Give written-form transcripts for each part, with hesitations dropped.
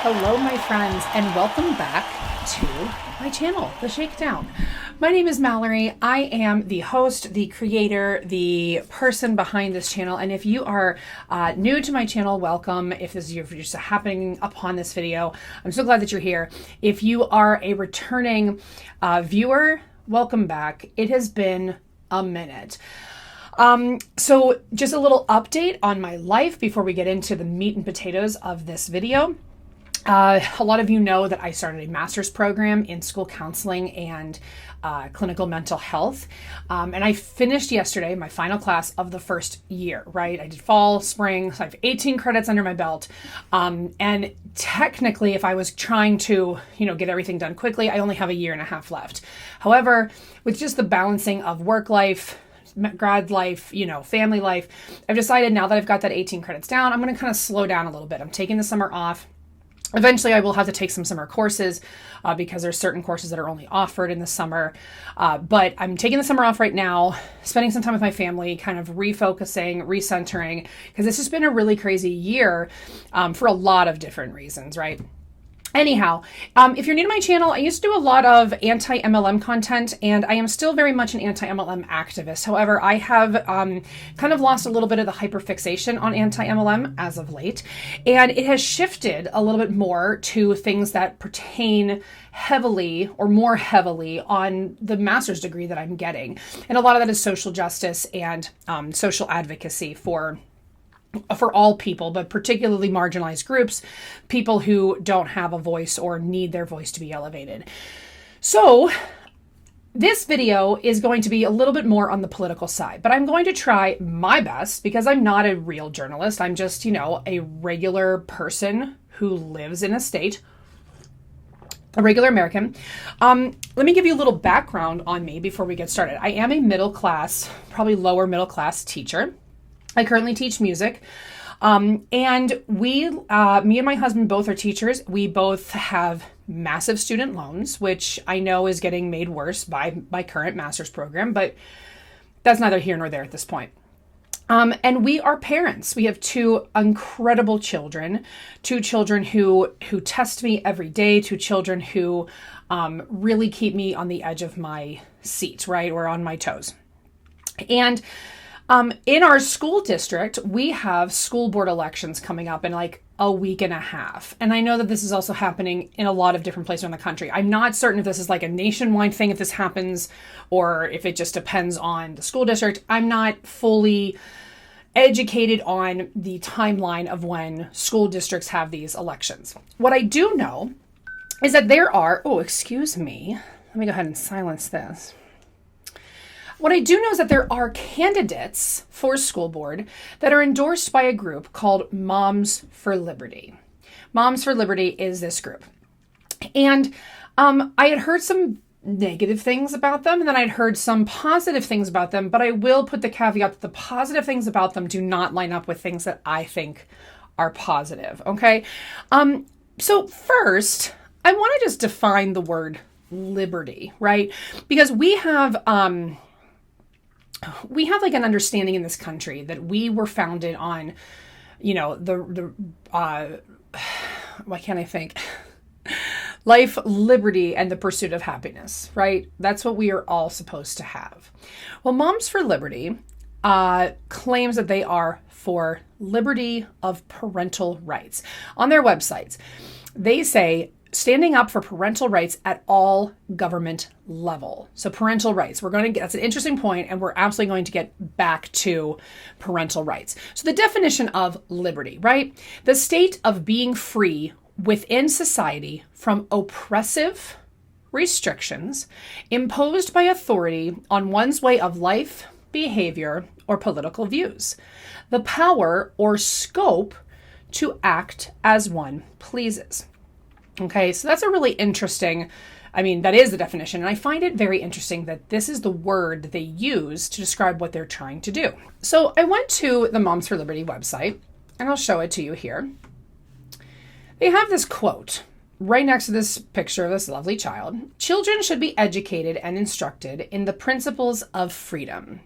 Hello, my friends, and welcome back to my channel, The Shakedown. My name is Mallory. I am the host, the creator, the person behind this channel. And if you are new to my channel, welcome. If this is you're just happening upon this video, I'm so glad that you're here. If you are a returning viewer, welcome back. It has been a minute. So just a little update on my life before we get into the meat and potatoes of this video. A lot of you know that I started a master's program in school counseling and clinical mental health. And I finished yesterday my final class of the first year, right? I did fall, spring, so I have 18 credits under my belt. And technically, if I was trying to, get everything done quickly, I only have a year and a half left. However, with just the balancing of work life, grad life, family life, I've decided now that I've got that 18 credits down, I'm going to kind of slow down a little bit. I'm taking the summer off. Eventually, I will have to take some summer courses because there's certain courses that are only offered in the summer. But I'm taking the summer off right now, spending some time with my family, kind of refocusing, recentering, because this has been a really crazy year for a lot of different reasons, right? Anyhow, if you're new to my channel, I used to do a lot of anti-MLM content, and I am still very much an anti-MLM activist. However, I have kind of lost a little bit of the hyperfixation on anti-MLM as of late, and it has shifted a little bit more to things that pertain heavily or more heavily on the master's degree that I'm getting. And a lot of that is social justice and social advocacy for all people, but particularly marginalized groups, people who don't have a voice or need their voice to be elevated. So this video is going to be a little bit more on the political side, but I'm going to try my best because I'm not a real journalist. I'm just, a regular person who lives in a state, a regular American. Let me give you a little background on me before we get started. I am a middle class, probably lower middle class teacher. I currently teach music, and me and my husband both are teachers. We both have massive student loans, which I know is getting made worse by my current master's program, but that's neither here nor there at this point. And we are parents. We have two incredible children, two children who test me every day, two children who really keep me on the edge of my seat, right, or on my toes. And in our school district, we have school board elections coming up in like a week and a half. And I know that this is also happening in a lot of different places around the country. I'm not certain if this is like a nationwide thing, if this happens, or if it just depends on the school district. I'm not fully educated on the timeline of when school districts have these elections. What I do know is that there are, excuse me. Let me go ahead and silence this. What I do know is that there are candidates for school board that are endorsed by a group called Moms for Liberty. Moms for Liberty is this group. And I had heard some negative things about them, and then I'd heard some positive things about them, but I will put the caveat that the positive things about them do not line up with things that I think are positive, okay? So first, I want to just define the word liberty, right? Because we have like an understanding in this country that we were founded on, why can't I think? Life, liberty, and the pursuit of happiness, right? That's what we are all supposed to have. Well, Moms for Liberty claims that they are for liberty of parental rights. On their websites, they say, standing up for parental rights at all government level. So parental rights, that's an interesting point, and we're absolutely going to get back to parental rights. So the definition of liberty, right? The state of being free within society from oppressive restrictions imposed by authority on one's way of life, behavior, or political views. The power or scope to act as one pleases. Okay, so that's a really interesting, that is the definition. And I find it very interesting that this is the word that they use to describe what they're trying to do. So I went to the Moms for Liberty website, and I'll show it to you here. They have this quote right next to this picture of this lovely child. Children should be educated and instructed in the principles of freedom,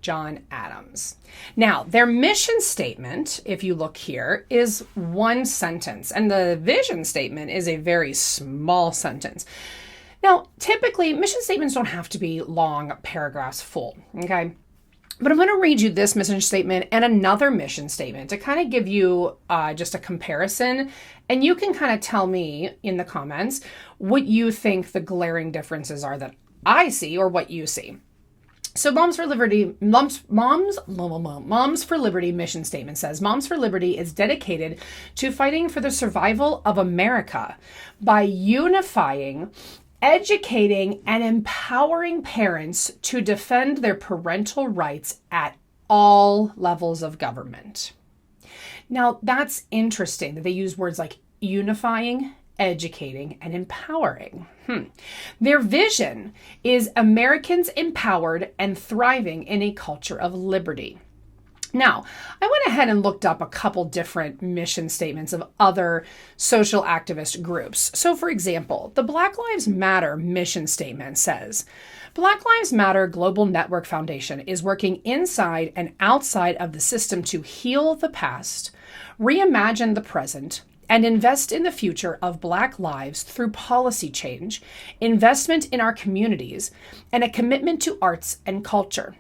John Adams. Now, their mission statement, if you look here, is one sentence, and the vision statement is a very small sentence. Now, typically, mission statements don't have to be long paragraphs full, okay? But I'm going to read you this mission statement and another mission statement to kind of give you just a comparison. And you can kind of tell me in the comments what you think the glaring differences are that I see or what you see. So Moms for Liberty mission statement says, Moms for Liberty is dedicated to fighting for the survival of America by unifying, educating, and empowering parents to defend their parental rights at all levels of government. Now, that's interesting that they use words like unifying, educating, and empowering. Their vision is Americans empowered and thriving in a culture of liberty. Now, I went ahead and looked up a couple different mission statements of other social activist groups. So, for example, the Black Lives Matter mission statement says, Black Lives Matter Global Network Foundation is working inside and outside of the system to heal the past, reimagine the present, and invest in the future of Black lives through policy change, investment in our communities, and a commitment to arts and culture.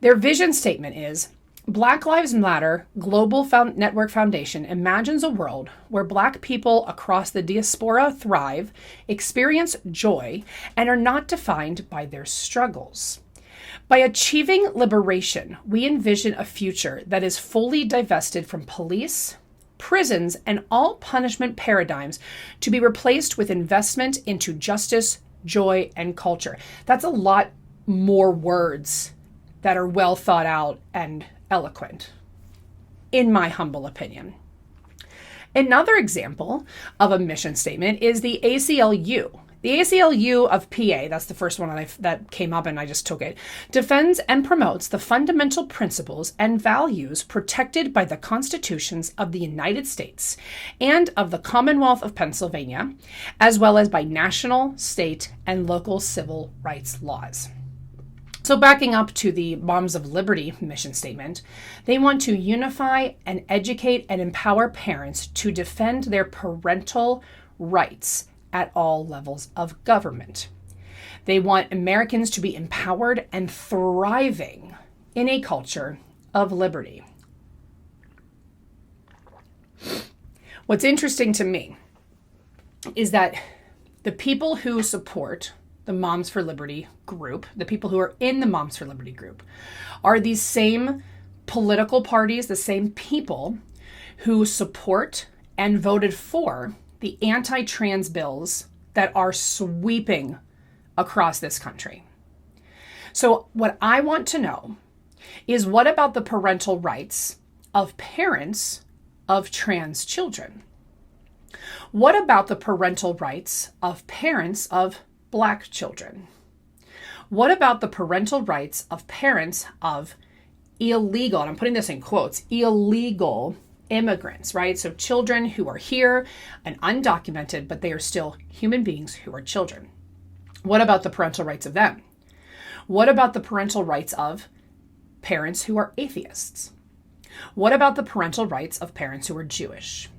Their vision statement is, Black Lives Matter Global Network Foundation imagines a world where Black people across the diaspora thrive, experience joy, and are not defined by their struggles. By achieving liberation, we envision a future that is fully divested from police, prisons, and all punishment paradigms to be replaced with investment into justice, joy, and culture. That's a lot more words that are well thought out and eloquent, in my humble opinion. Another example of a mission statement is the ACLU. The ACLU of PA, that's the first one that came up and I just took it, defends and promotes the fundamental principles and values protected by the constitutions of the United States and of the Commonwealth of Pennsylvania, as well as by national, state, and local civil rights laws. So backing up to the Moms of Liberty mission statement, they want to unify and educate and empower parents to defend their parental rights at all levels of government. They want Americans to be empowered and thriving in a culture of liberty. What's interesting to me is that the people who support the Moms for Liberty group, the people who are in the Moms for Liberty group, are these same political parties, the same people who support and voted for the anti-trans bills that are sweeping across this country. So what I want to know is, what about the parental rights of parents of trans children? What about the parental rights of parents of Black children? What about the parental rights of parents of illegal, and I'm putting this in quotes, illegal immigrants, right? So children who are here and undocumented, but they are still human beings who are children. What about the parental rights of them? What about the parental rights of parents who are atheists? What about the parental rights of parents who are Jewish?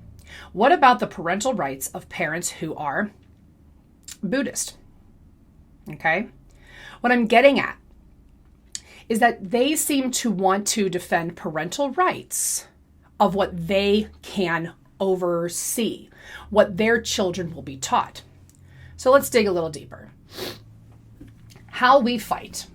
What about the parental rights of parents who are Buddhist? Okay? What I'm getting at is that they seem to want to defend parental rights of what they can oversee, what their children will be taught. So let's dig a little deeper. How we fight.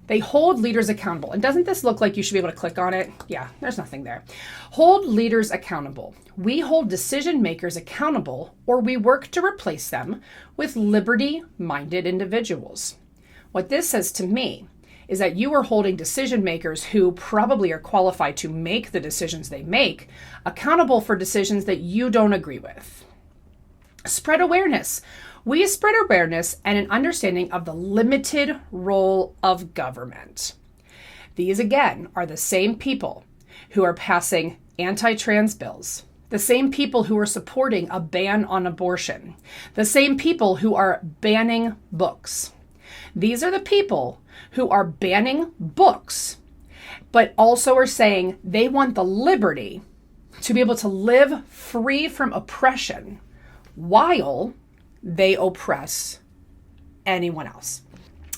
They hold leaders accountable. And doesn't this look like you should be able to click on it? Yeah, there's nothing there. Hold leaders accountable. We hold decision makers accountable, or we work to replace them with liberty-minded individuals. What this says to me is that you are holding decision makers who probably are qualified to make the decisions they make accountable for decisions that you don't agree with. Spread awareness. We spread awareness and an understanding of the limited role of government. These, again, are the same people who are passing anti-trans bills, the same people who are supporting a ban on abortion, the same people who are banning books. These are the people who are banning books, but also are saying they want the liberty to be able to live free from oppression while they oppress anyone else.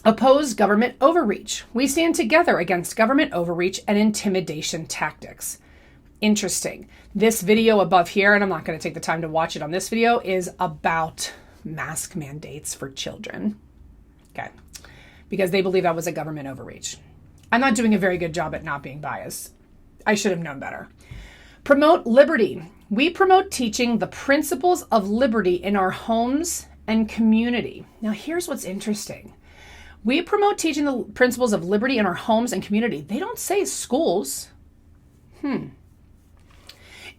Oppose government overreach. We stand together against government overreach and intimidation tactics. Interesting. This video above here, and I'm not going to take the time to watch it on this video, is about mask mandates for children. Okay. Because they believe that was a government overreach. I'm not doing a very good job at not being biased. I should have known better. Promote liberty. We promote teaching the principles of liberty in our homes and community. Now, here's what's interesting. We promote teaching the principles of liberty in our homes and community. They don't say schools.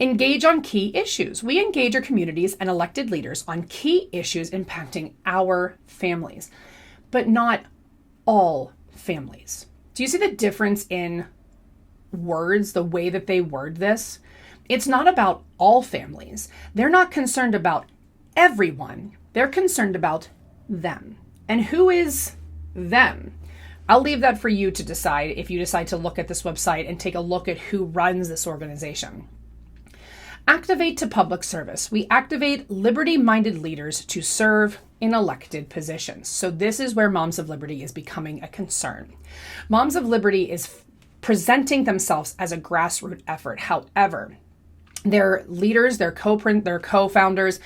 Engage on key issues. We engage our communities and elected leaders on key issues impacting our families, but not all families. Do you see the difference in words, the way that they word this? It's not about all families. They're not concerned about everyone. They're concerned about them. And who is them? I'll leave that for you to decide if you decide to look at this website and take a look at who runs this organization. Activate to public service. We activate liberty-minded leaders to serve in elected positions. So this is where Moms of Liberty is becoming a concern. Moms of Liberty is presenting themselves as a grassroots effort. However, their leaders, their co-founders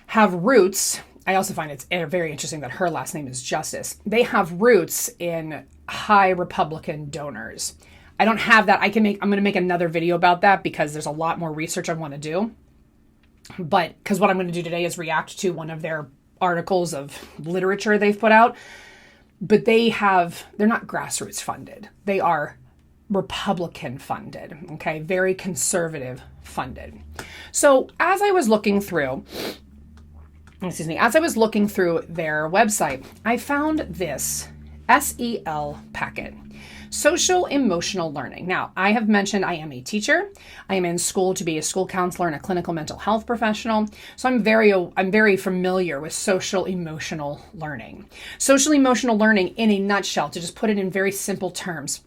have roots. I also find it's very interesting that her last name is Justice. They have roots in high Republican donors. I don't have that. I'm going to make another video about that because there's a lot more research I want to do. But because what I'm going to do today is react to one of their articles of literature they've put out. But they're not grassroots funded. They are Republican funded, okay? Very conservative funded. So as I was looking through their website, I found this SEL packet, Social Emotional Learning. Now, I have mentioned I am a teacher. I am in school to be a school counselor and a clinical mental health professional. So I'm very familiar with social emotional learning. Social emotional learning, in a nutshell, to just put it in very simple terms,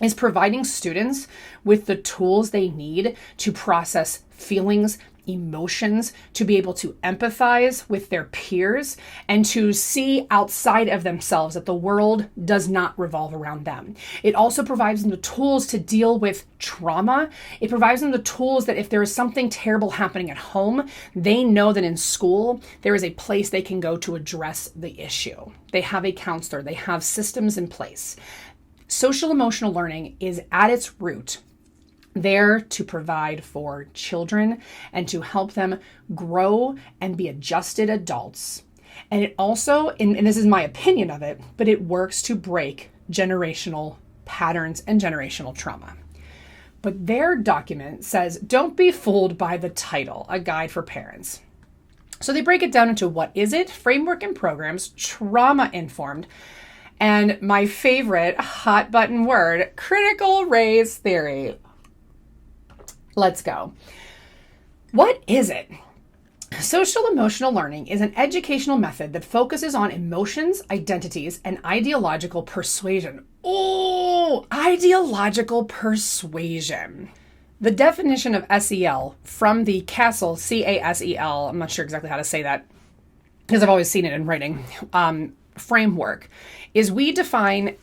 is providing students with the tools they need to process feelings, emotions, to be able to empathize with their peers, and to see outside of themselves that the world does not revolve around them. It also provides them the tools to deal with trauma. It provides them the tools that if there is something terrible happening at home, they know that in school, there is a place they can go to address the issue. They have a counselor. They have systems in place. Social emotional learning is at its root there to provide for children and to help them grow and be adjusted adults. And it also, and this is my opinion of it, but it works to break generational patterns and generational trauma. But their document says, don't be fooled by the title, a guide for parents. So they break it down into what is it, framework and programs, trauma informed, and my favorite hot button word, critical race theory. Let's go. What is it? Social emotional learning is an educational method that focuses on emotions, identities, and ideological persuasion. Oh, ideological persuasion. The definition of SEL from the CASEL, C-A-S-E-L, I'm not sure exactly how to say that because I've always seen it in writing, framework, is we define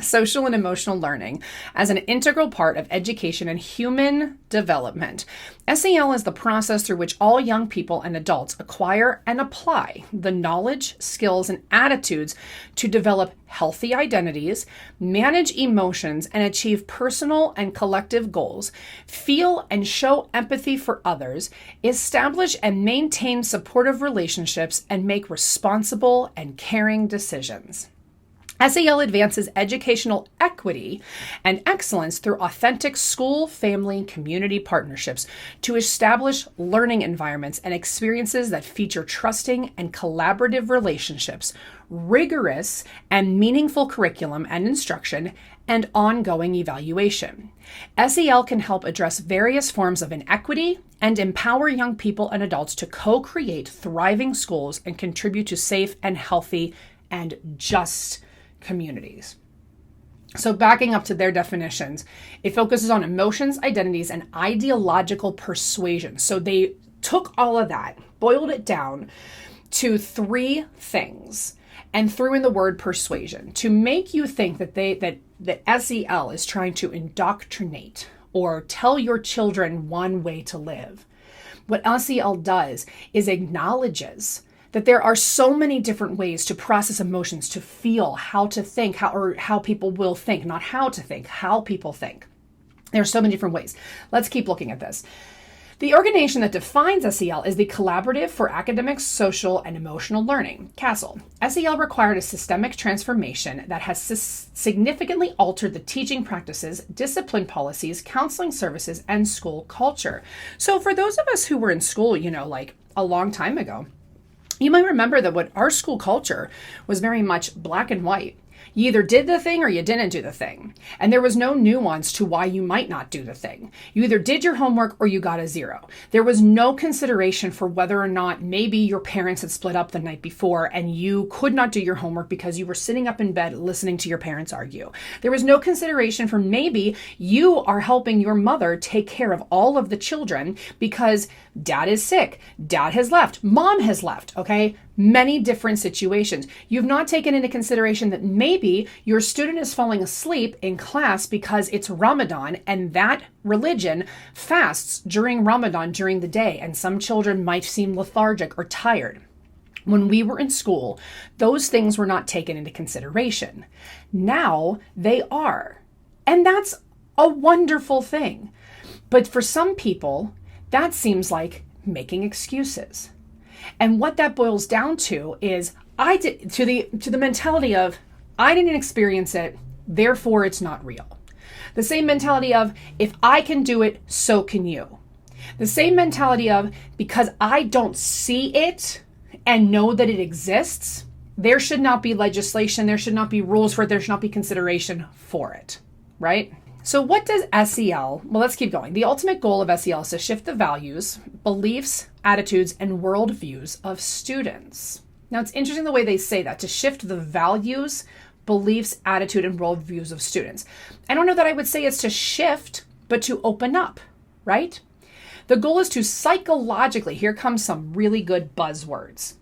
social and emotional learning as an integral part of education and human development. SEL is the process through which all young people and adults acquire and apply the knowledge, skills, and attitudes to develop healthy identities, manage emotions, and achieve personal and collective goals, feel and show empathy for others, establish and maintain supportive relationships, and make responsible and caring decisions. SEL advances educational equity and excellence through authentic school, family, community partnerships to establish learning environments and experiences that feature trusting and collaborative relationships, rigorous and meaningful curriculum and instruction, and ongoing evaluation. SEL can help address various forms of inequity and empower young people and adults to co-create thriving schools and contribute to safe and healthy and just communities. So backing up to their definitions, it focuses on emotions, identities, and ideological persuasion. So they took all of that, boiled it down to 3 things, and threw in the word persuasion to make you think that that SEL is trying to indoctrinate or tell your children one way to live. What SEL does is acknowledges that there are so many different ways to process emotions, to feel, how to think, how people will think, not how to think, how people think. There are so many different ways. Let's keep looking at this. The organization that defines SEL is the Collaborative for Academic, Social, and Emotional Learning, CASEL. SEL required a systemic transformation that has significantly altered the teaching practices, discipline policies, counseling services, and school culture. So for those of us who were in school, like a long time ago, you might remember that what our school culture was very much black and white. You either did the thing or you didn't do the thing. And there was no nuance to why you might not do the thing. You either did your homework or you got a 0. There was no consideration for whether or not maybe your parents had split up the night before and you could not do your homework because you were sitting up in bed listening to your parents argue. There was no consideration for maybe you are helping your mother take care of all of the children because dad is sick, dad has left, mom has left, okay? Many different situations. You've not taken into consideration that maybe your student is falling asleep in class because it's Ramadan and that religion fasts during Ramadan during the day, and some children might seem lethargic or tired. When we were in school, those things were not taken into consideration. Now they are. And that's a wonderful thing. But for some people, that seems like making excuses. And what that boils down to is to the mentality of I didn't experience it, therefore it's not real. The same mentality of if I can do it, so can you. The same mentality of because I don't see it and know that it exists, there should not be legislation, there should not be rules for it, there should not be consideration for it, right? So what does SEL, well, let's keep going. The ultimate goal of SEL is to shift the values, beliefs, attitudes, and worldviews of students. Now, it's interesting the way they say that, to shift the values, beliefs, attitude, and worldviews of students. I don't know that I would say it's to shift, but to open up, right? The goal is to psychologically, here comes some really good buzzwords.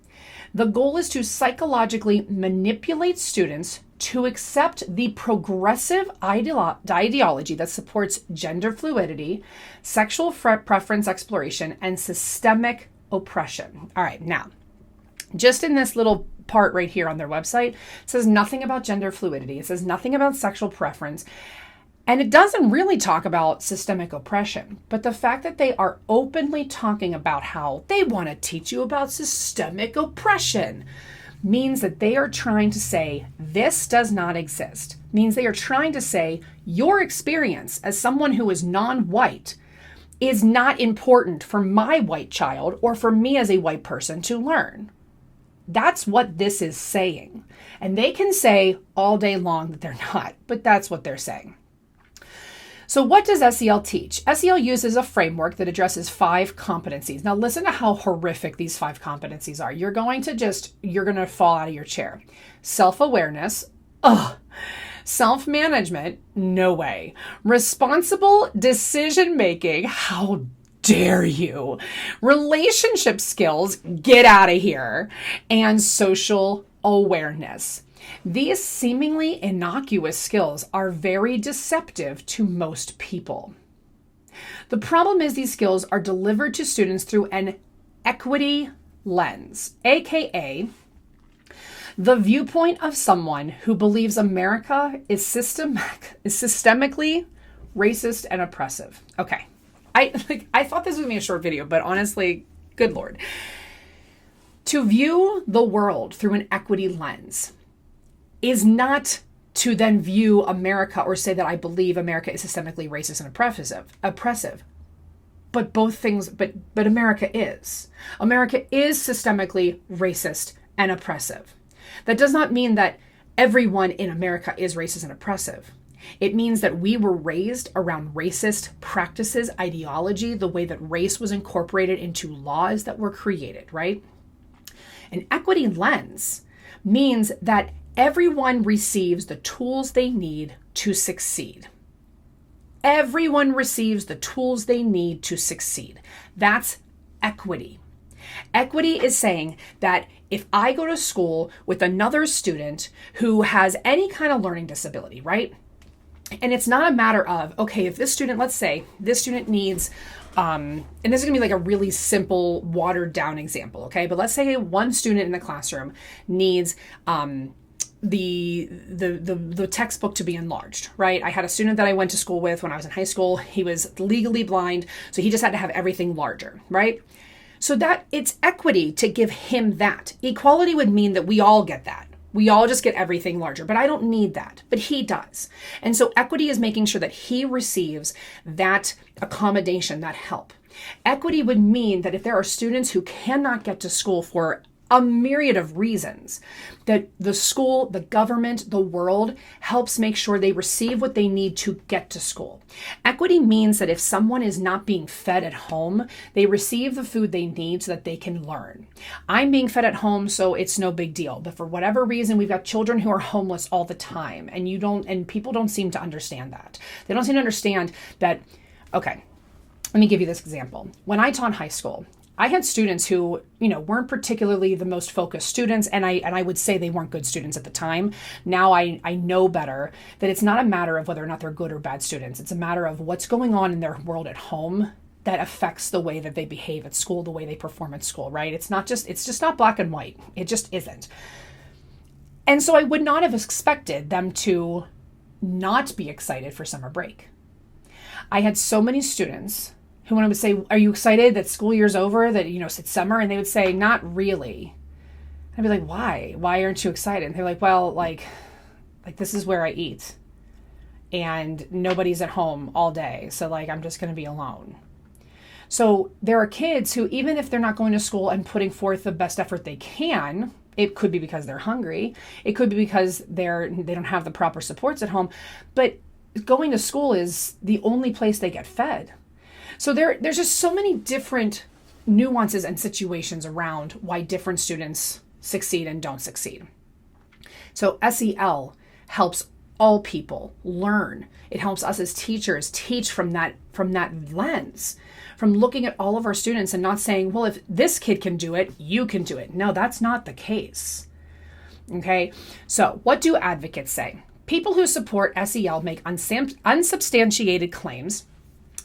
The goal is to psychologically manipulate students to accept the progressive ideology that supports gender fluidity, sexual preference exploration, and systemic oppression. All right, now, just in this little part right here on their website, it says nothing about gender fluidity. It says nothing about sexual preference. And it doesn't really talk about systemic oppression, but the fact that they are openly talking about how they want to teach you about systemic oppression means that they are trying to say this does not exist, means they are trying to say your experience as someone who is non-white is not important for my white child or for me as a white person to learn. That's what this is saying. And they can say all day long that they're not, but that's what they're saying. So what does SEL teach? SEL uses a framework that addresses 5 competencies. Now listen to how horrific these 5 competencies are. You're going to fall out of your chair. Self-awareness. Ugh. Self-management. No way. Responsible decision-making. How dare you? Relationship skills. Get out of here. And social awareness. These seemingly innocuous skills are very deceptive to most people. The problem is these skills are delivered to students through an equity lens, aka the viewpoint of someone who believes America is systemically racist and oppressive. Okay, I thought this was going to be a short video, but honestly, good Lord. To view the world through an equity lens is not to then view America or say that I believe America is systemically racist and oppressive. But both things, but America is. America is systemically racist and oppressive. That does not mean that everyone in America is racist and oppressive. It means that we were raised around racist practices, ideology, the way that race was incorporated into laws that were created, right? An equity lens means that Everyone receives the tools they need to succeed. Everyone receives the tools they need to succeed. That's equity. Equity is saying that if I go to school with another student who has any kind of learning disability, right? And it's not a matter of, okay, if this student, let's say this student needs, and this is gonna be like a really simple watered down example, okay? But let's say one student in the classroom needs the textbook to be enlarged, right? I had a student that I went to school with when I was in high school. He was legally blind, so he just had to have everything larger, right? So that it's equity to give him that. Equality would mean that we all get that. We all just get everything larger, but I don't need that, but he does. And so equity is making sure that he receives that accommodation, that help. Equity would mean that if there are students who cannot get to school for a myriad of reasons, that the school, the government, the world helps make sure they receive what they need to get to school. Equity means that if someone is not being fed at home, they receive the food they need so that they can learn. I'm being fed at home, so it's no big deal. But for whatever reason, we've got children who are homeless all the time, and people don't seem to understand that. They don't seem to understand that, okay, let me give you this example. When I taught high school, I had students who, weren't particularly the most focused students, and I would say they weren't good students at the time. Now I know better that it's not a matter of whether or not they're good or bad students. It's a matter of what's going on in their world at home that affects the way that they behave at school, the way they perform at school, right? It's just not black and white. It just isn't. And so I would not have expected them to not be excited for summer break. I had so many students who, when I would say, are you excited that school year's over, that, it's summer? And they would say, not really. I'd be like, why? Why aren't you excited? And they're like, well, like this is where I eat and nobody's at home all day. So I'm just going to be alone. So there are kids who, even if they're not going to school and putting forth the best effort they can, it could be because they're hungry. It could be because they don't have the proper supports at home, but going to school is the only place they get fed. So there's just so many different nuances and situations around why different students succeed and don't succeed. So SEL helps all people learn. It helps us as teachers teach from that lens, from looking at all of our students and not saying, well, if this kid can do it, you can do it. No, that's not the case. Okay, so what do advocates say? People who support SEL make unsubstantiated claims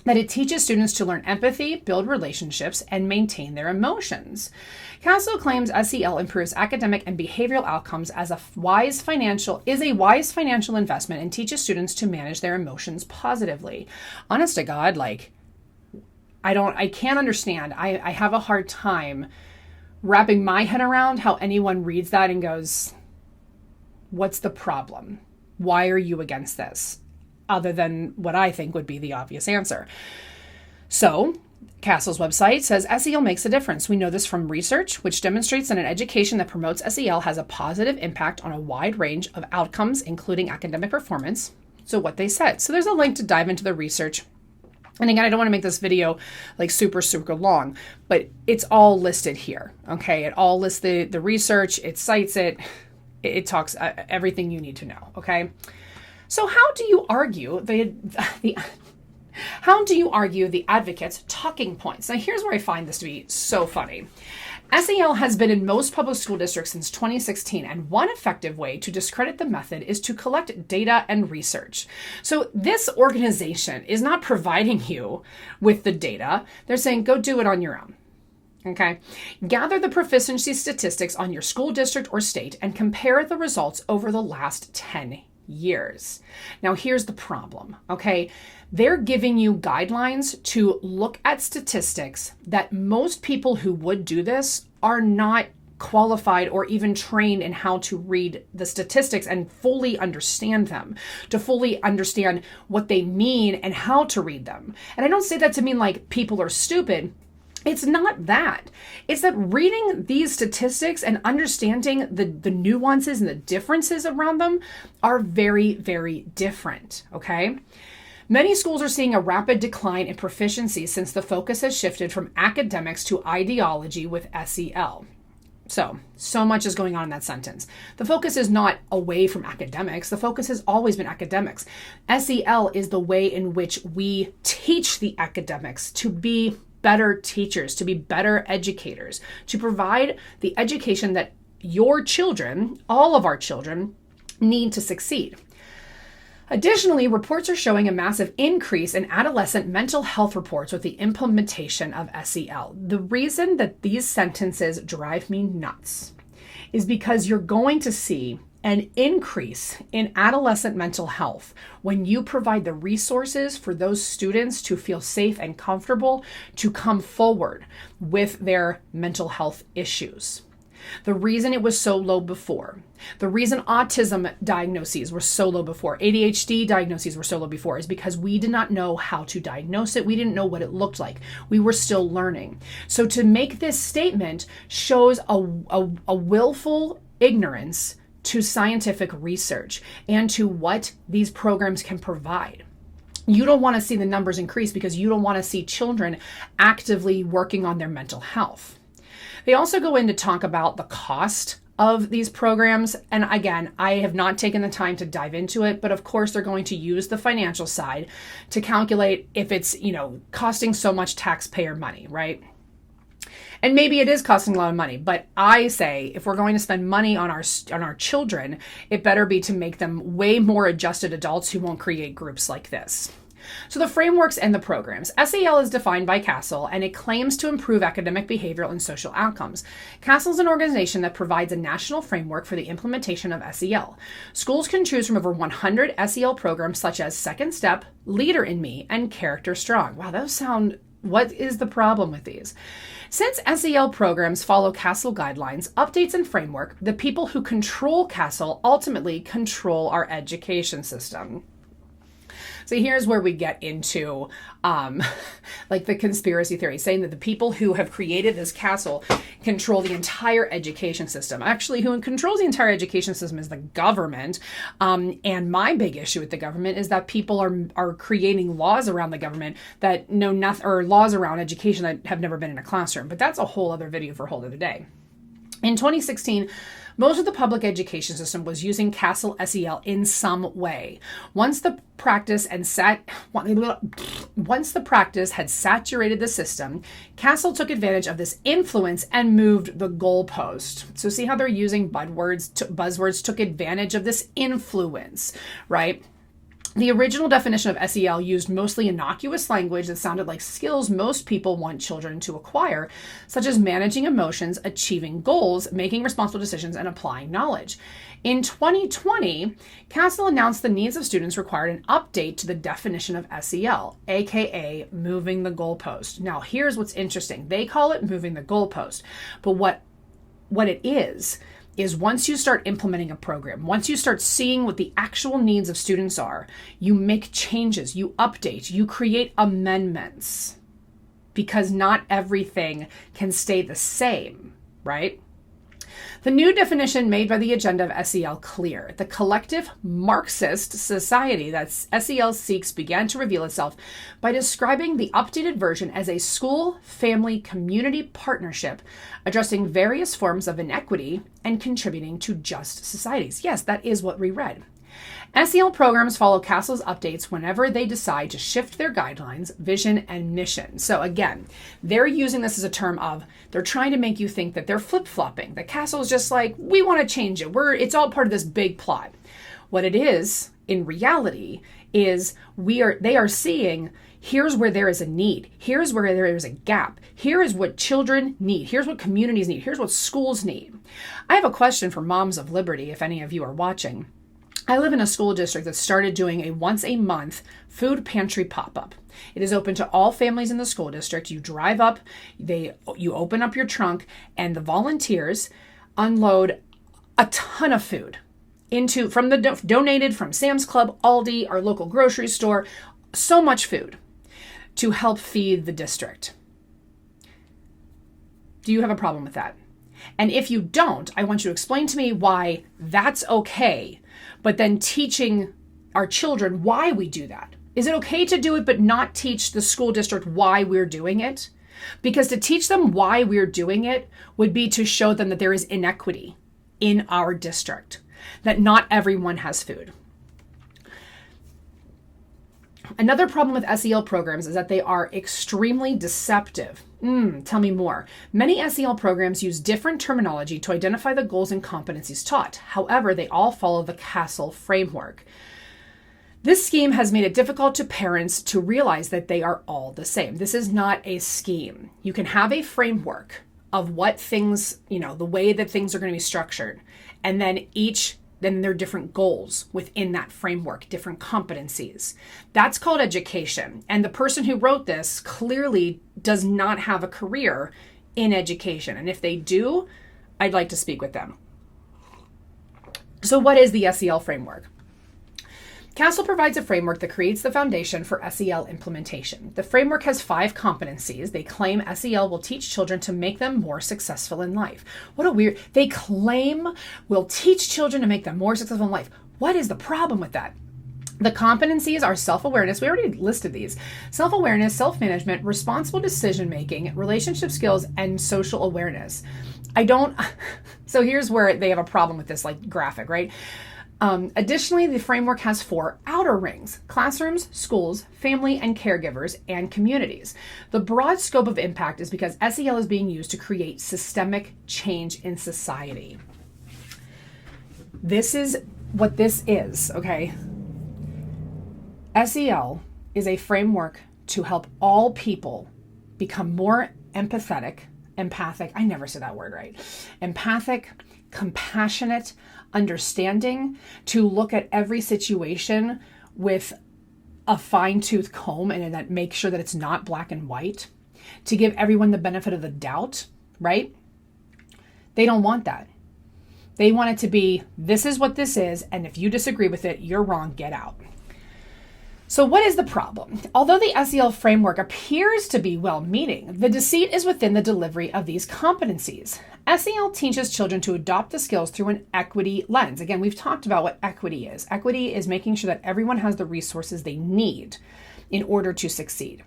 that it teaches students to learn empathy, build relationships, and maintain their emotions. CASEL claims SEL improves academic and behavioral outcomes as a wise financial investment and teaches students to manage their emotions positively. Honest to God, I can't understand. I have a hard time wrapping my head around how anyone reads that and goes, what's the problem? Why are you against this? Other than what I think would be the obvious answer. So, CASEL's website says SEL makes a difference. We know this from research, which demonstrates that an education that promotes SEL has a positive impact on a wide range of outcomes, including academic performance. So what they said. So there's a link to dive into the research. And again, I don't want to make this video super, super long, but it's all listed here. Okay, it all lists the research, it cites it, it talks everything you need to know. Okay. So how do you argue the advocates' talking points? Now, here's where I find this to be so funny. SEL has been in most public school districts since 2016, and one effective way to discredit the method is to collect data and research. So this organization is not providing you with the data. They're saying, go do it on your own. Okay. Gather the proficiency statistics on your school district or state and compare the results over the last 10 years. Now, here's the problem, okay? They're giving you guidelines to look at statistics that most people who would do this are not qualified or even trained in how to read the statistics and fully understand them, to fully understand what they mean and how to read them. And I don't say that to mean people are stupid. It's not that. It's that reading these statistics and understanding the nuances and the differences around them are very, very different, okay? Many schools are seeing a rapid decline in proficiency since the focus has shifted from academics to ideology with SEL. So much is going on in that sentence. The focus is not away from academics. The focus has always been academics. SEL is the way in which we teach the academics to be better teachers, to be better educators, to provide the education that your children, all of our children, need to succeed. Additionally, reports are showing a massive increase in adolescent mental health reports with the implementation of SEL. The reason that these sentences drive me nuts is because you're going to see an increase in adolescent mental health when you provide the resources for those students to feel safe and comfortable to come forward with their mental health issues. The reason it was so low before, the reason autism diagnoses were so low before, ADHD diagnoses were so low before, is because we did not know how to diagnose it. We didn't know what it looked like. We were still learning. So to make this statement shows a willful ignorance to scientific research and to what these programs can provide. You don't want to see the numbers increase because you don't want to see children actively working on their mental health. They also go in to talk about the cost of these programs. And again, I have not taken the time to dive into it, but of course they're going to use the financial side to calculate if it's, costing so much taxpayer money, right? And maybe it is costing a lot of money, but I say if we're going to spend money on our children, it better be to make them way more adjusted adults who won't create groups like this. So the frameworks and the programs. SEL is defined by CASEL, and it claims to improve academic, behavioral, and social outcomes. CASEL is an organization that provides a national framework for the implementation of SEL. Schools can choose from over 100 SEL programs such as Second Step, Leader in Me, and Character Strong. Wow, those sound... What is the problem with these? Since SEL programs follow CASEL guidelines, updates, and framework, the people who control CASEL ultimately control our education system. So here's where we get into the conspiracy theory, saying that the people who have created this CASEL control the entire education system. Actually, who controls the entire education system is the government. And my big issue with the government is that people are creating laws around the government that know nothing, or laws around education that have never been in a classroom. But that's a whole other video for a whole other day. In 2016, most of the public education system was using CASEL SEL in some way. Once the practice had saturated the system, CASEL took advantage of this influence and moved the goalpost. So see how they're using buzzwords, took advantage of this influence, right? The original definition of SEL used mostly innocuous language that sounded like skills most people want children to acquire, such as managing emotions, achieving goals, making responsible decisions, and applying knowledge. In 2020, CASEL announced the needs of students required an update to the definition of SEL, aka moving the goalpost. Now, here's what's interesting. They call it moving the goalpost, but what it is once you start implementing a program, once you start seeing what the actual needs of students are, you make changes, you update, you create amendments, because not everything can stay the same, right? The new definition made by the agenda of SEL clear. The collective Marxist society that SEL seeks began to reveal itself by describing the updated version as a school-family community partnership addressing various forms of inequity and contributing to just societies. Yes, that is what we read. SEL programs follow CASEL's updates whenever they decide to shift their guidelines, vision, and mission. So again, they're using this as a term of, they're trying to make you think that they're flip-flopping. That CASEL is just like, we want to change it. It's all part of this big plot. What it is, in reality, is they are seeing, here's where there is a need. Here's where there is a gap. Here is what children need. Here's what communities need. Here's what schools need. I have a question for Moms of Liberty, if any of you are watching. I live in a school district that started doing a once a month food pantry pop-up. It is open to all families in the school district. You drive up, you open up your trunk, and the volunteers unload a ton of food donated from Sam's Club, Aldi, our local grocery store, so much food to help feed the district. Do you have a problem with that? And if you don't, I want you to explain to me why that's okay, but then teaching our children why we do that. Is it okay to do it but not teach the school district why we're doing it? Because to teach them why we're doing it would be to show them that there is inequity in our district, that not everyone has food. Another problem with SEL programs is that they are extremely deceptive. Tell me more. Many SEL programs use different terminology to identify the goals and competencies taught. However, they all follow the CASEL framework. This scheme has made it difficult to parents to realize that they are all the same. This is not a scheme. You can have a framework of what things, the way that things are going to be structured, and then there are different goals within that framework, different competencies. That's called education. And the person who wrote this clearly does not have a career in education. And if they do, I'd like to speak with them. So what is the SEL framework? CASEL provides a framework that creates the foundation for SEL implementation. The framework has 5 competencies. They claim SEL will teach children to make them more successful in life. They claim will teach children to make them more successful in life. What is the problem with that? The competencies are self-awareness. We already listed these. Self-awareness, self-management, responsible decision-making, relationship skills, and social awareness. So here's where they have a problem with this graphic, right? Additionally, the framework has 4 outer rings: classrooms, schools, family and caregivers, and communities. The broad scope of impact is because SEL is being used to create systemic change in society. This is what this is, okay? SEL is a framework to help all people become more empathic, I never said that word right, empathic, compassionate, understanding, to look at every situation with a fine-tooth comb and that make sure that it's not black and white, to give everyone the benefit of the doubt, right? They don't want that. They want it to be, this is what this is, and if you disagree with it, you're wrong, get out. So what is the problem? Although the SEL framework appears to be well-meaning, the deceit is within the delivery of these competencies. SEL teaches children to adopt the skills through an equity lens. Again, we've talked about what equity is. Equity is making sure that everyone has the resources they need in order to succeed,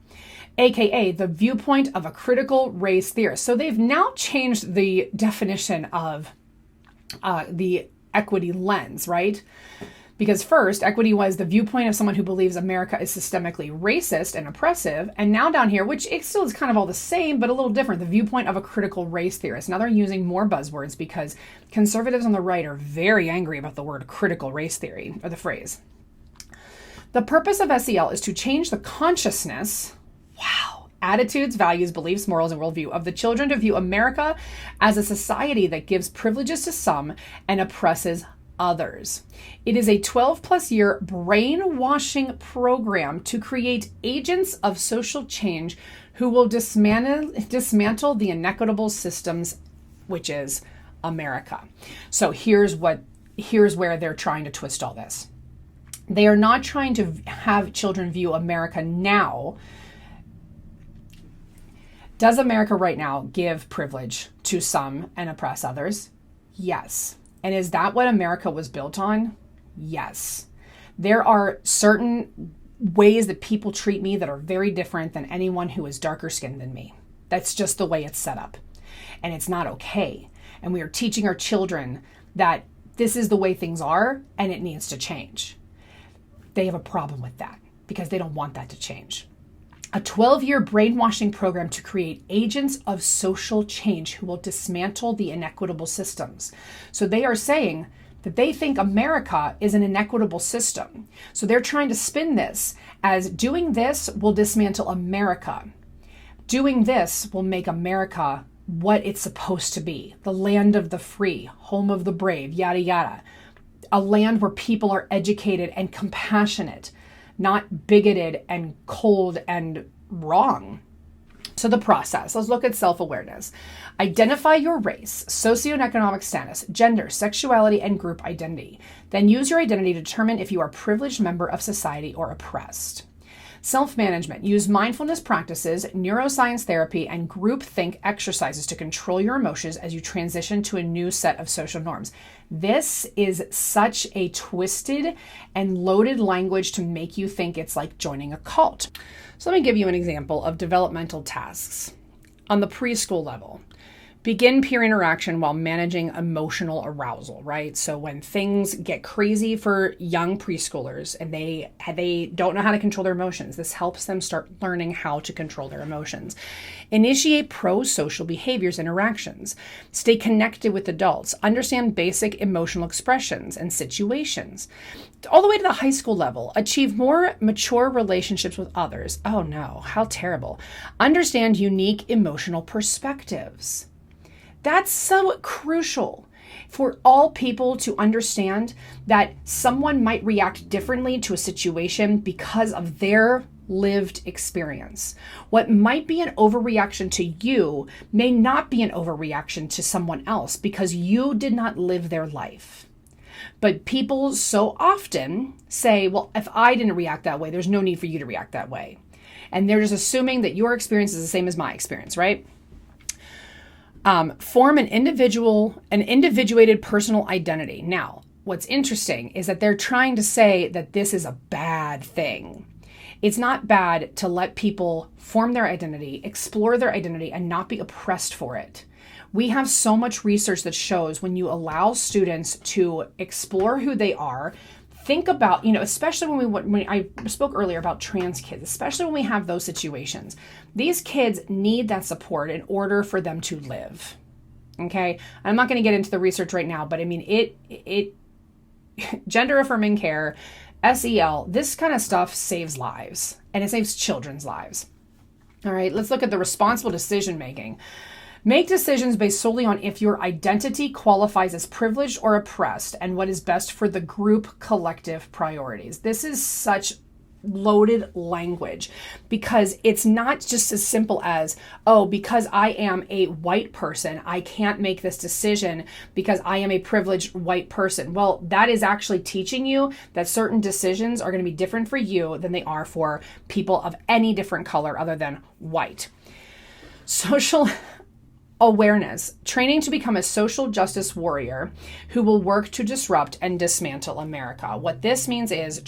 aka the viewpoint of a critical race theorist. So they've now changed the definition of the equity lens, right? Because first, equity was the viewpoint of someone who believes America is systemically racist and oppressive. And now down here, which it still is kind of all the same, but a little different, the viewpoint of a critical race theorist. Now they're using more buzzwords because conservatives on the right are very angry about the word critical race theory, or the phrase. The purpose of SEL is to change the consciousness, attitudes, values, beliefs, morals, and worldview of the children to view America as a society that gives privileges to some and oppresses others. It is a 12+ year brainwashing program to create agents of social change who will dismantle the inequitable systems, which is America. So here's where they're trying to twist all this. They are not trying to have children view America now. Does America right now give privilege to some and oppress others? Yes. And is that what America was built on? Yes. There are certain ways that people treat me that are very different than anyone who is darker skinned than me. That's just the way it's set up. And it's not okay. And we are teaching our children that this is the way things are and it needs to change. They have a problem with that because they don't want that to change. A 12-year brainwashing program to create agents of social change who will dismantle the inequitable systems. So they are saying that they think America is an inequitable system. So they're trying to spin this as doing this will dismantle America. Doing this will make America what it's supposed to be. The land of the free, home of the brave, yada, yada. A land where people are educated and compassionate, not bigoted and cold and wrong. So the process, let's look at self-awareness. Identify your race, socioeconomic status, gender, sexuality, and group identity. Then use your identity to determine if you are a privileged member of society or oppressed. Self-management. Use mindfulness practices, neuroscience therapy, and group think exercises to control your emotions as you transition to a new set of social norms. This is such a twisted and loaded language to make you think it's like joining a cult. So let me give you an example of developmental tasks. on the preschool level. Begin peer interaction while managing emotional arousal, right? So when things get crazy for young preschoolers and they don't know how to control their emotions, this helps them start learning how to control their emotions. Initiate pro-social behaviors interactions. Stay connected with adults. Understand basic emotional expressions and situations. All the way to the high school level. Achieve more mature relationships with others. Oh no, how terrible. Understand unique emotional perspectives. That's so crucial for all people to understand that someone might react differently to a situation because of their lived experience. What might be an overreaction to you may not be an overreaction to someone else because you did not live their life. But people so often say, well, if I didn't react that way, there's no need for you to react that way. And they're just assuming that your experience is the same as my experience, right? Form an individuated personal identity. Now, what's interesting is that they're trying to say that this is a bad thing. It's not bad to let people form their identity, explore their identity, and not be oppressed for it. We have so much research that shows when you allow students to explore who they are, think about, especially when I spoke earlier about trans kids, especially when we have those situations, these kids need that support in order for them to live. Okay. I'm not going to get into the research right now, but I mean, it gender affirming care, SEL, this kind of stuff saves lives and it saves children's lives. All right. Let's look at the responsible decision making. Make decisions based solely on if your identity qualifies as privileged or oppressed and what is best for the group collective priorities. This is such loaded language because it's not just as simple as, oh, because I am a white person, I can't make this decision because I am a privileged white person. Well, that is actually teaching you that certain decisions are going to be different for you than they are for people of any different color other than white. Social awareness, training to become a social justice warrior who will work to disrupt and dismantle America. What this means is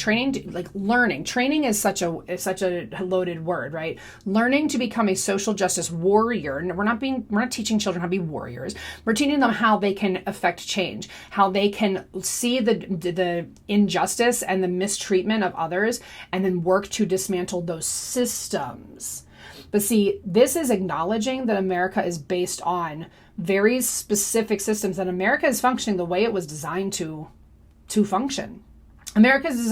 learning. Training is such a loaded word, right? Learning to become a social justice warrior. And we're not teaching children how to be warriors. We're teaching them how they can affect change, how they can see the injustice and the mistreatment of others, and then work to dismantle those systems. But see, this is acknowledging that America is based on very specific systems, and America is functioning the way it was designed to function. America is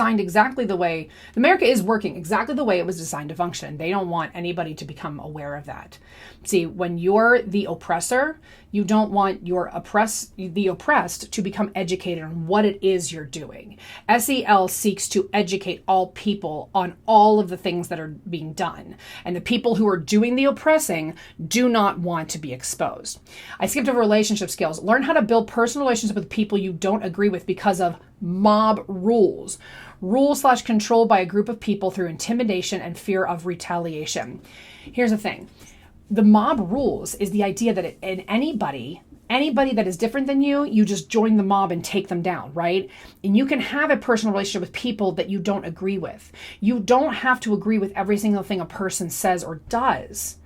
working exactly the way it was designed to function. They don't want anybody to become aware of that. See, when you're the oppressor, you don't want the oppressed to become educated on what it is you're doing. SEL seeks to educate all people on all of the things that are being done. And the people who are doing the oppressing do not want to be exposed. I skipped over relationship skills. Learn how to build personal relationships with people you don't agree with because of mob rules. Rule/control by a group of people through intimidation and fear of retaliation. Here's the thing. The mob rules is the idea that anybody that is different than you, you just join the mob and take them down, right? And you can have a personal relationship with people that you don't agree with. You don't have to agree with every single thing a person says or does.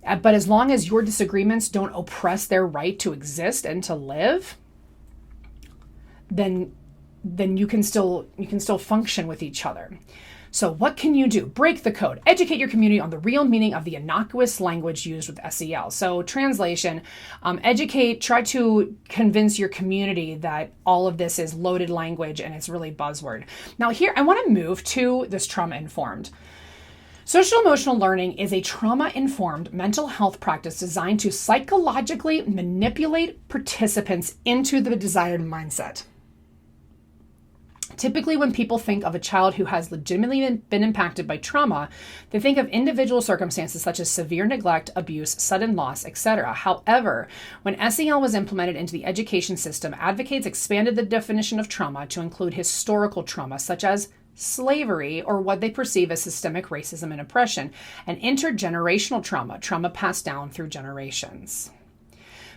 But as long as your disagreements don't oppress their right to exist and to live, then you can still function with each other. So what can you do? Break the code. Educate your community on the real meaning of the innocuous language used with SEL. So translation, educate, try to convince your community that all of this is loaded language and it's really buzzword. Now here, I want to move to this trauma-informed. Social emotional learning is a trauma-informed mental health practice designed to psychologically manipulate participants into the desired mindset. Typically, when people think of a child who has legitimately been impacted by trauma, they think of individual circumstances such as severe neglect, abuse, sudden loss, etc. However, when SEL was implemented into the education system, advocates expanded the definition of trauma to include historical trauma, such as slavery, or what they perceive as systemic racism and oppression, and intergenerational trauma passed down through generations.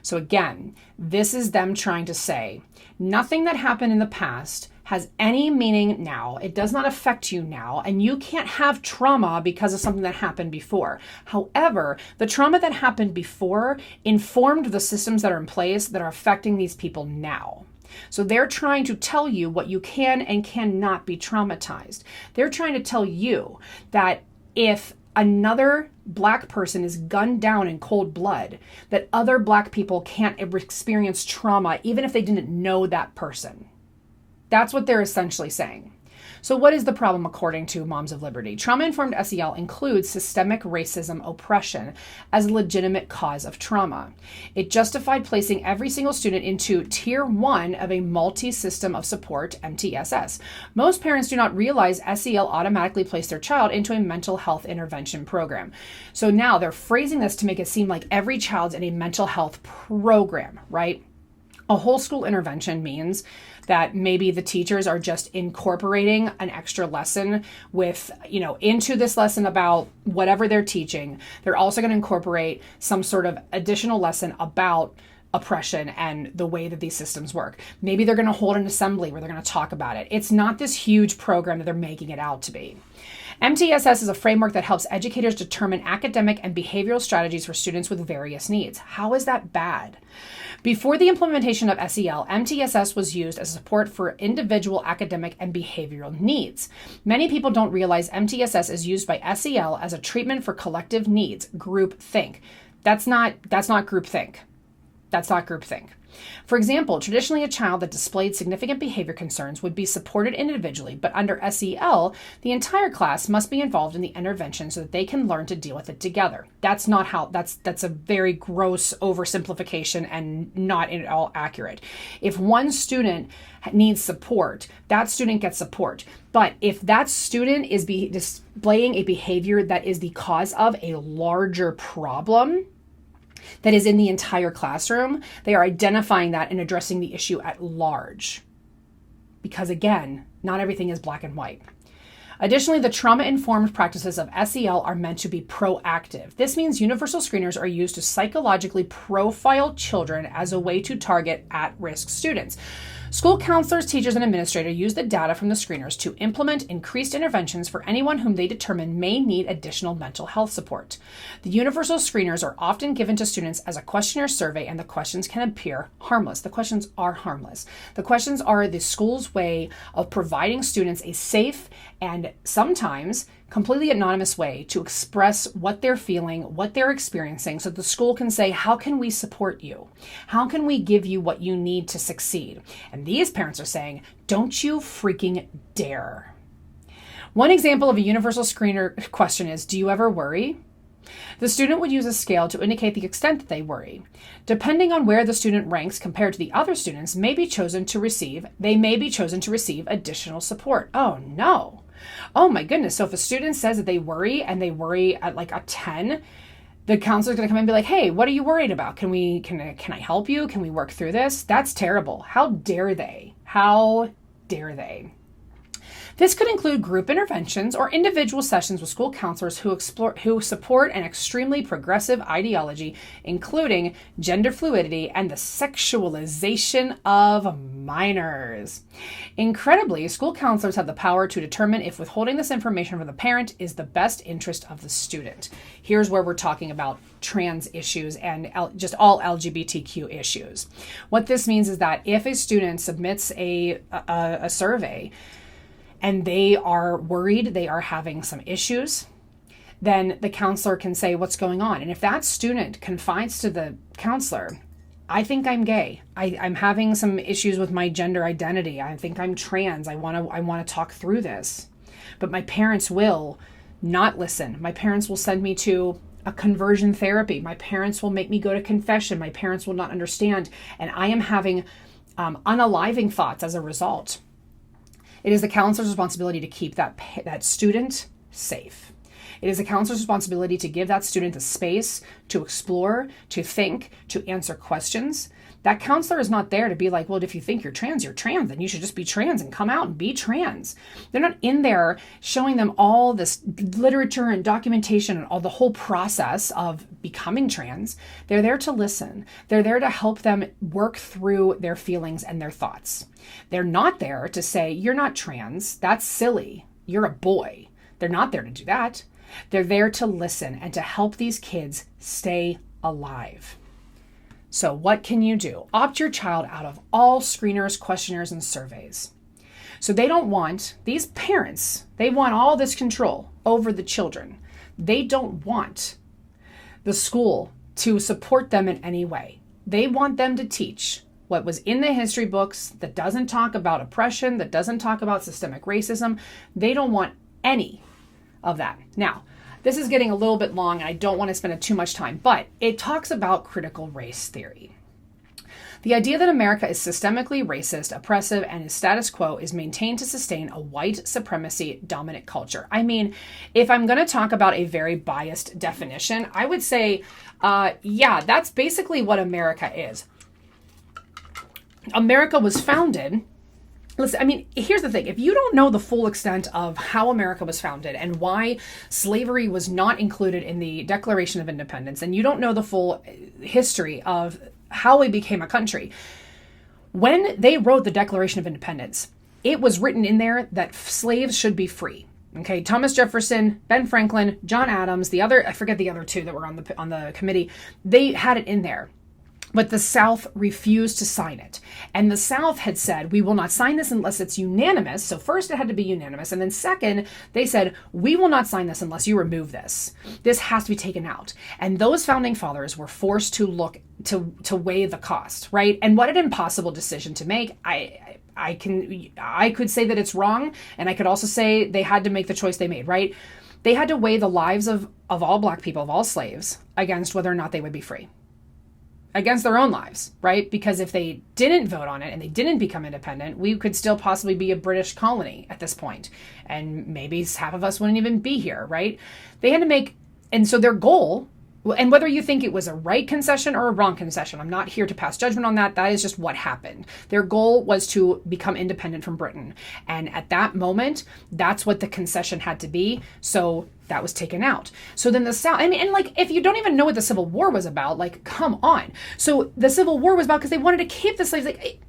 So again, this is them trying to say, nothing that happened in the past has any meaning now. It does not affect you now, and you can't have trauma because of something that happened before. However, the trauma that happened before informed the systems that are in place that are affecting these people now. So they're trying to tell you what you can and cannot be traumatized. They're trying to tell you that if another Black person is gunned down in cold blood, that other Black people can't experience trauma even if they didn't know that person. That's what they're essentially saying. So what is the problem according to Moms of Liberty? Trauma-informed SEL includes systemic racism oppression as a legitimate cause of trauma. It justified placing every single student into Tier 1 of a multi-system of support, MTSS. Most parents do not realize SEL automatically place their child into a mental health intervention program. So now they're phrasing this to make it seem like every child's in a mental health program, right? A whole school intervention means that maybe the teachers are just incorporating an extra lesson with, into this lesson about whatever they're teaching. They're also going to incorporate some sort of additional lesson about oppression and the way that these systems work. Maybe they're going to hold an assembly where they're going to talk about it. It's not this huge program that they're making it out to be. MTSS is a framework that helps educators determine academic and behavioral strategies for students with various needs. How is that bad? Before the implementation of SEL, MTSS was used as support for individual academic and behavioral needs. Many people don't realize MTSS is used by SEL as a treatment for collective needs, group think. That's not group think. That's not groupthink. For example, traditionally a child that displayed significant behavior concerns would be supported individually, but under SEL, the entire class must be involved in the intervention so that they can learn to deal with it together. That's a very gross oversimplification and not at all accurate. If one student needs support, that student gets support. But if that student is displaying a behavior that is the cause of a larger problem, that is in the entire classroom, they are identifying that and addressing the issue at large. Because again, not everything is black and white. Additionally, the trauma-informed practices of SEL are meant to be proactive. This means universal screeners are used to psychologically profile children as a way to target at-risk students. School counselors, teachers, and administrators use the data from the screeners to implement increased interventions for anyone whom they determine may need additional mental health support. The universal screeners are often given to students as a questionnaire survey, and the questions can appear harmless. The questions are harmless. The questions are the school's way of providing students a safe and sometimes completely anonymous way to express what they're feeling, what they're experiencing, so the school can say, how can we support you? How can we give you what you need to succeed? And these parents are saying, don't you freaking dare. One example of a universal screener question is, do you ever worry? The student would use a scale to indicate the extent that they worry. Depending on where the student ranks compared to the other students, they may be chosen to receive additional support. Oh no. Oh my goodness. So if a student says that they worry and they worry at like a 10, the counselor's going to come in and be like, hey, what are you worried about? Can I help you? Can we work through this? That's terrible. How dare they? How dare they? This could include group interventions or individual sessions with school counselors who support an extremely progressive ideology, including gender fluidity and the sexualization of minors. Incredibly, school counselors have the power to determine if withholding this information from the parent is the best interest of the student. Here's where we're talking about trans issues and just all LGBTQ issues. What this means is that if a student submits a survey and they are worried, they are having some issues, then the counselor can say, what's going on? And if that student confides to the counselor, I think I'm gay. I'm having some issues with my gender identity. I think I'm trans. I want to talk through this. But my parents will not listen. My parents will send me to a conversion therapy. My parents will make me go to confession. My parents will not understand. And I am having unaliving thoughts as a result. It is the counselor's responsibility to keep that student safe. It is the counselor's responsibility to give that student the space to explore, to think, to answer questions. That counselor is not there to be like, well, if you think you're trans, then you should just be trans and come out and be trans. They're not in there showing them all this literature and documentation and all the whole process of becoming trans. They're there to listen. They're there to help them work through their feelings and their thoughts. They're not there to say, you're not trans. That's silly. You're a boy. They're not there to do that. They're there to listen and to help these kids stay alive. So what can you do? Opt your child out of all screeners, questionnaires, and surveys. So they don't want, these parents, they want all this control over the children. They don't want the school to support them in any way. They want them to teach what was in the history books that doesn't talk about oppression, that doesn't talk about systemic racism. They don't want any of that. Now, this is getting a little bit long and I don't want to spend too much time, but it talks about critical race theory. The idea that America is systemically racist, oppressive, and its status quo is maintained to sustain a white supremacy dominant culture. I mean, if I'm going to talk about a very biased definition, I would say, yeah, that's basically what America is. America was founded. Listen, I mean, here's the thing. If you don't know the full extent of how America was founded and why slavery was not included in the Declaration of Independence, and you don't know the full history of how we became a country, when they wrote the Declaration of Independence, it was written in there that slaves should be free. Okay, Thomas Jefferson, Ben Franklin, John Adams, the other, I forget the other two that were on the committee, they had it in there. But the South refused to sign it. And the South had said, we will not sign this unless it's unanimous. So first it had to be unanimous. And then second, they said, we will not sign this unless you remove this. This has to be taken out. And those founding fathers were forced to look to weigh the cost, right? And what an impossible decision to make. I could say that it's wrong. And I could also say they had to make the choice they made, right? They had to weigh the lives of all Black people, of all slaves, against whether or not they would be free. Against their own lives, right? Because if they didn't vote on it and they didn't become independent, we could still possibly be a British colony at this point. And maybe half of us wouldn't even be here, right? They had to make, and so their goal, and whether you think it was a right concession or a wrong concession, I'm not here to pass judgment on that. That is just what happened. Their goal was to become independent from Britain. And at that moment, that's what the concession had to be. So that was taken out. So then the South, I mean, and like, if you don't even know what the Civil War was about, like, come on. So the Civil War was about because they wanted to keep the slaves. Like,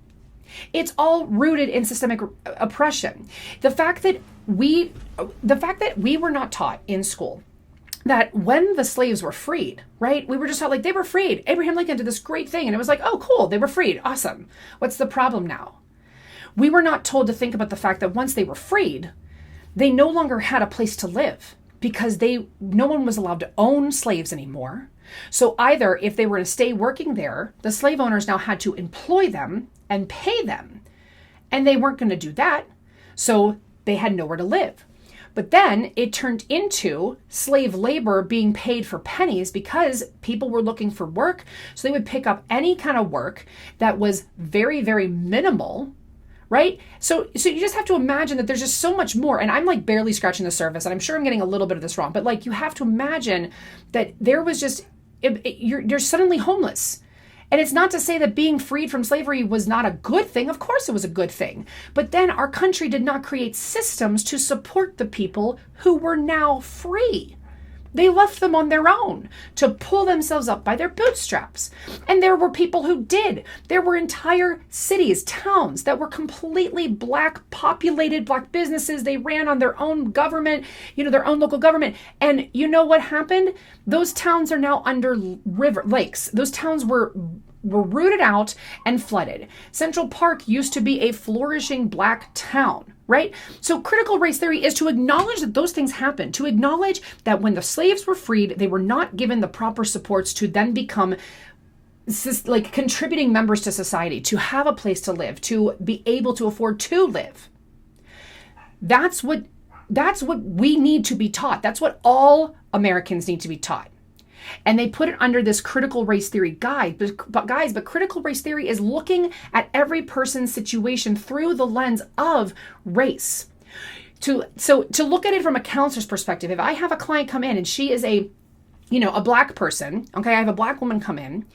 it's all rooted in systemic oppression. The fact that we were not taught in school that when the slaves were freed, right? We were just taught like they were freed. Abraham Lincoln did this great thing. And it was like, oh, cool. They were freed. Awesome. What's the problem now? We were not told to think about the fact that once they were freed, they no longer had a place to live because no one was allowed to own slaves anymore. So either if they were to stay working there, the slave owners now had to employ them and pay them. And they weren't going to do that. So they had nowhere to live. But then it turned into slave labor being paid for pennies because people were looking for work. So they would pick up any kind of work that was very, very minimal, right? So you just have to imagine that there's just so much more. And I'm like barely scratching the surface. And I'm sure I'm getting a little bit of this wrong. But like you have to imagine that there was just, you're suddenly homeless. And it's not to say that being freed from slavery was not a good thing. Of course it was a good thing. But then our country did not create systems to support the people who were now free. They left them on their own to pull themselves up by their bootstraps. And there were people who did. There were entire cities, towns that were completely Black populated, Black businesses. They ran on their own government, their own local government. And you know what happened? Those towns are now under lakes. Those towns were rooted out and flooded. Central Park used to be a flourishing Black town, right? So critical race theory is to acknowledge that those things happened, to acknowledge that when the slaves were freed, they were not given the proper supports to then become like contributing members to society, to have a place to live, to be able to afford to live. That's what we need to be taught. That's what all Americans need to be taught. And they put it under this critical race theory guide. But critical race theory is looking at every person's situation through the lens of race. So to look at it from a counselor's perspective, if I have a client come in and she is a a black person, okay, I have a black woman come in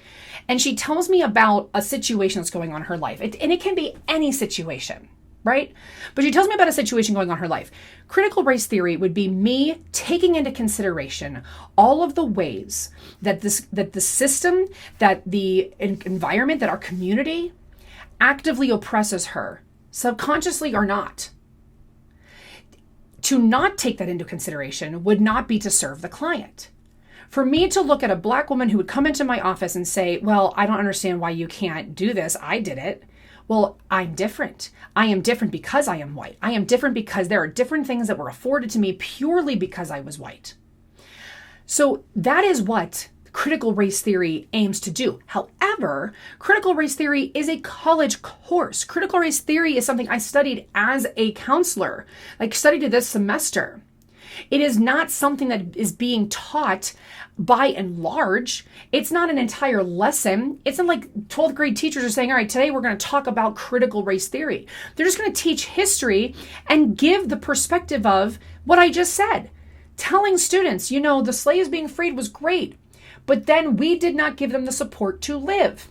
and she tells me about a situation that's going on in her life. And it can be any situation, right? But she tells me about a situation going on in her life. Critical race theory would be me taking into consideration all of the ways that the system, that the environment, that our community actively oppresses her, subconsciously or not. To not take that into consideration would not be to serve the client. For me to look at a black woman who would come into my office and say, well, I don't understand why you can't do this. I did it. Well, I'm different. I am different because I am white. I am different because there are different things that were afforded to me purely because I was white. So that is what critical race theory aims to do. However, critical race theory is a college course. Critical race theory is something I studied as a counselor, like studied it this semester. It is not something that is being taught by and large. It's not an entire lesson. It's not like 12th grade teachers are saying, all right, today we're going to talk about critical race theory. They're just going to teach history and give the perspective of what I just said. Telling students, the slaves being freed was great, but then we did not give them the support to live.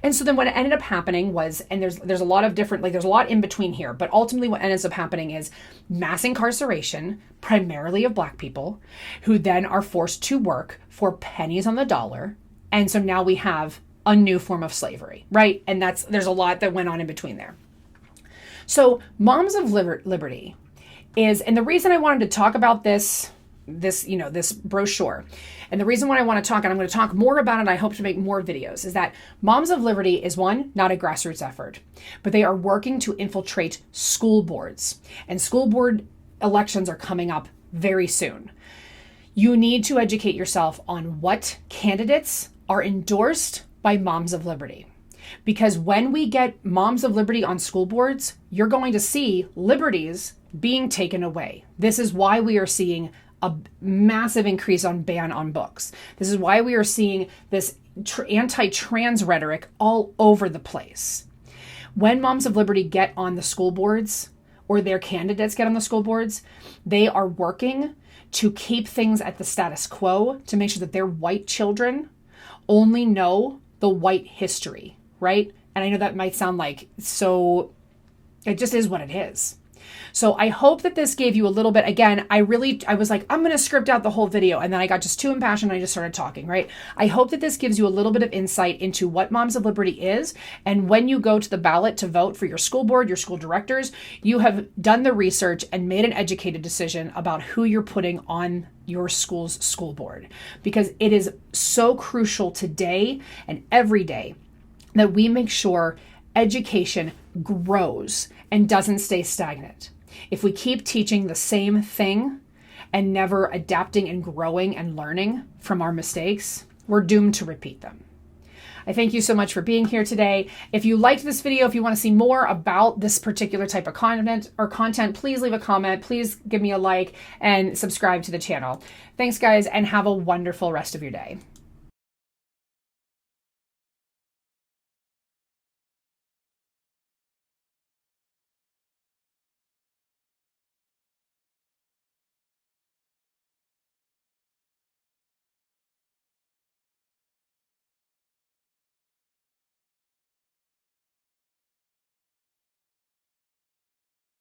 And so then what ended up happening was, and there's a lot of different, there's a lot in between here, but ultimately what ends up happening is mass incarceration, primarily of black people, who then are forced to work for pennies on the dollar. And so now we have a new form of slavery, right? And there's a lot that went on in between there. So Moms of Liberty is, and the reason I wanted to talk about this brochure, and the reason why I want to talk, and I'm going to talk more about it, I hope to make more videos, is that Moms of Liberty is one, not a grassroots effort, but they are working to infiltrate school boards, and school board elections are coming up very soon. You need to educate yourself on what candidates are endorsed by Moms of Liberty. Because when we get Moms of Liberty on school boards, you're going to see liberties being taken away. This is why we are seeing a massive increase on ban on books. This is why we are seeing this anti-trans rhetoric all over the place. When Moms of Liberty get on the school boards, or their candidates get on the school boards, they are working to keep things at the status quo, to make sure that their white children only know the white history, right? And I know that might sound like so, it just is what it is. So I hope that this gave you a little bit. Again, I was like, I'm going to script out the whole video. And then I got just too impassioned and I just started talking, right? I hope that this gives you a little bit of insight into what Moms of Liberty is. And when you go to the ballot to vote for your school board, your school directors, you have done the research and made an educated decision about who you're putting on your school's school board. Because it is so crucial today and every day that we make sure education grows and doesn't stay stagnant. If we keep teaching the same thing and never adapting and growing and learning from our mistakes, we're doomed to repeat them. I thank you so much for being here today. If you liked this video, if you want to see more about this particular type of content, please leave a comment, please give me a like and subscribe to the channel. Thanks guys, and have a wonderful rest of your day.